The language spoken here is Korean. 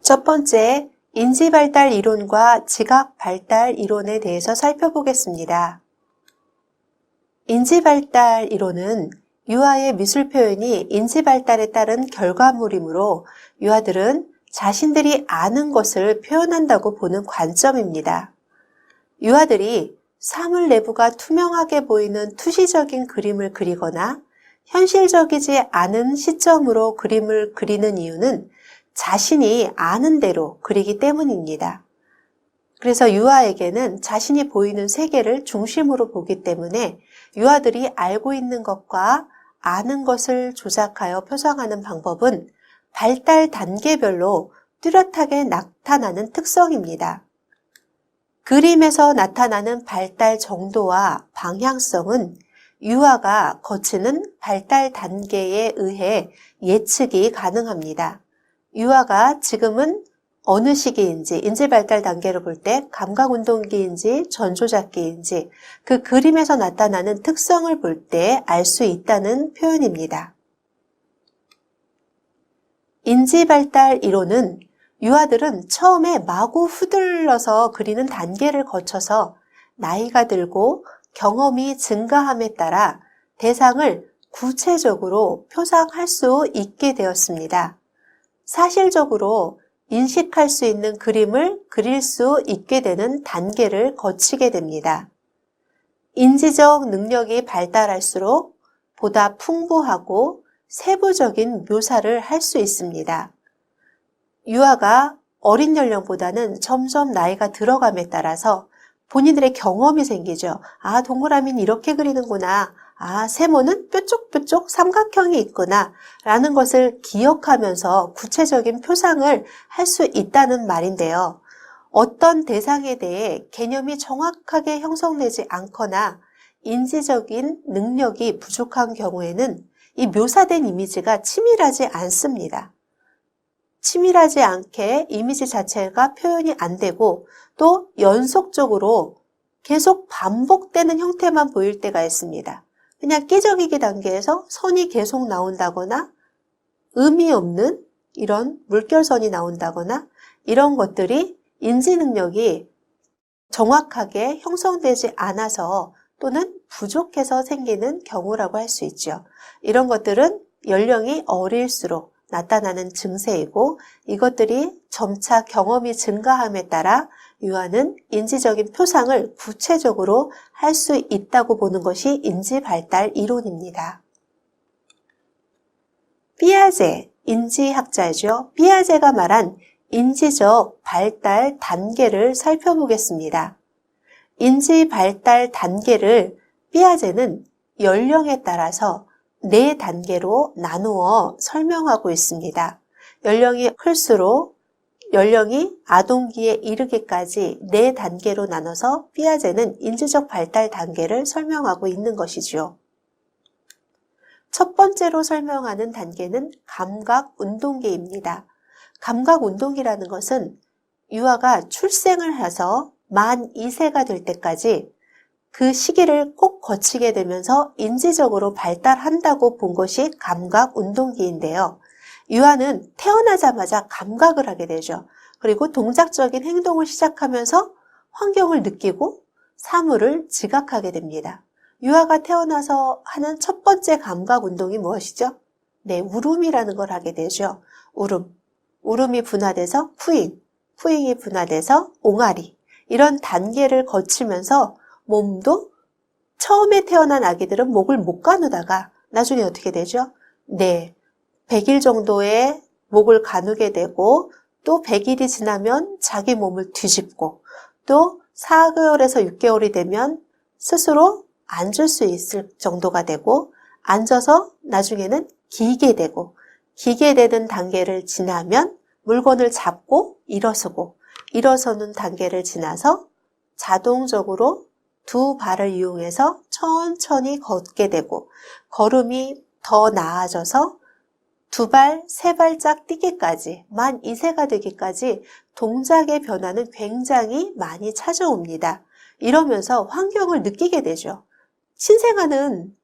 첫 번째, 인지발달 이론과 지각발달 이론에 대해서 살펴보겠습니다. 인지발달 이론은 유아의 미술 표현이 인지발달에 따른 결과물이므로 유아들은 자신들이 아는 것을 표현한다고 보는 관점입니다. 유아들이 사물 내부가 투명하게 보이는 투시적인 그림을 그리거나 현실적이지 않은 시점으로 그림을 그리는 이유는 자신이 아는 대로 그리기 때문입니다. 그래서 유아에게는 자신이 보이는 세계를 중심으로 보기 때문에 유아들이 알고 있는 것과 아는 것을 조작하여 표상하는 방법은 발달 단계별로 뚜렷하게 나타나는 특성입니다. 그림에서 나타나는 발달 정도와 방향성은 유아가 거치는 발달 단계에 의해 예측이 가능합니다. 유아가 지금은 어느 시기인지, 인지발달 단계로 볼 때 감각운동기인지 전조작기인지 그 그림에서 나타나는 특성을 볼 때 알 수 있다는 표현입니다. 인지발달 이론은 유아들은 처음에 마구 휘둘러서 그리는 단계를 거쳐서 나이가 들고 경험이 증가함에 따라 대상을 구체적으로 표상할 수 있게 되었습니다. 사실적으로 인식할 수 있는 그림을 그릴 수 있게 되는 단계를 거치게 됩니다. 인지적 능력이 발달할수록 보다 풍부하고 세부적인 묘사를 할 수 있습니다. 유아가 어린 연령보다는 점점 나이가 들어감에 따라서 본인들의 경험이 생기죠. 아, 동그라미는 이렇게 그리는구나. 아, 세모는 뾰족뾰족 삼각형이 있구나 라는 것을 기억하면서 구체적인 표상을 할 수 있다는 말인데요. 어떤 대상에 대해 개념이 정확하게 형성되지 않거나 인지적인 능력이 부족한 경우에는 이 묘사된 이미지가 치밀하지 않습니다. 치밀하지 않게 이미지 자체가 표현이 안 되고 또 연속적으로 계속 반복되는 형태만 보일 때가 있습니다. 그냥 끼적이기 단계에서 선이 계속 나온다거나 의미 없는 이런 물결선이 나온다거나 이런 것들이 인지 능력이 정확하게 형성되지 않아서 또는 부족해서 생기는 경우라고 할 수 있죠. 이런 것들은 연령이 어릴수록 나타나는 증세이고 이것들이 점차 경험이 증가함에 따라 유아는 인지적인 표상을 구체적으로 할 수 있다고 보는 것이 인지발달 이론입니다. 피아제, 인지학자죠. 피아제가 말한 인지적 발달 단계를 살펴보겠습니다. 인지발달 단계를 피아제는 연령에 따라서 4단계로 나누어 설명하고 있습니다. 연령이 클수록 연령이 아동기에 이르기까지 4단계로 나눠서 피아제는 인지적 발달 단계를 설명하고 있는 것이죠. 첫 번째로 설명하는 단계는 감각운동기입니다. 감각운동기라는 것은 유아가 출생을 해서 만 2세가 될 때까지 그 시기를 꼭 거치게 되면서 인지적으로 발달한다고 본 것이 감각운동기인데요. 유아는 태어나자마자 감각을 하게 되죠. 그리고 동작적인 행동을 시작하면서 환경을 느끼고 사물을 지각하게 됩니다. 유아가 태어나서 하는 첫 번째 감각운동이 무엇이죠? 네, 울음이라는 걸 하게 되죠. 울음. 울음이 분화돼서 푸잉, 푸잉이 분화돼서 옹알이. 이런 단계를 거치면서 몸도 처음에 태어난 아기들은 목을 못 가누다가 나중에 어떻게 되죠? 네, 100일 정도의 목을 가누게 되고 또 100일이 지나면 자기 몸을 뒤집고 또 4개월에서 6개월이 되면 스스로 앉을 수 있을 정도가 되고 앉아서 나중에는 기게 되고 기게 되는 단계를 지나면 물건을 잡고 일어서고 일어서는 단계를 지나서 자동적으로 두 발을 이용해서 천천히 걷게 되고 걸음이 더 나아져서 두 발, 세 발짝 뛰기까지 만 2세가 되기까지 동작의 변화는 굉장히 많이 찾아옵니다. 이러면서 환경을 느끼게 되죠. 신생아는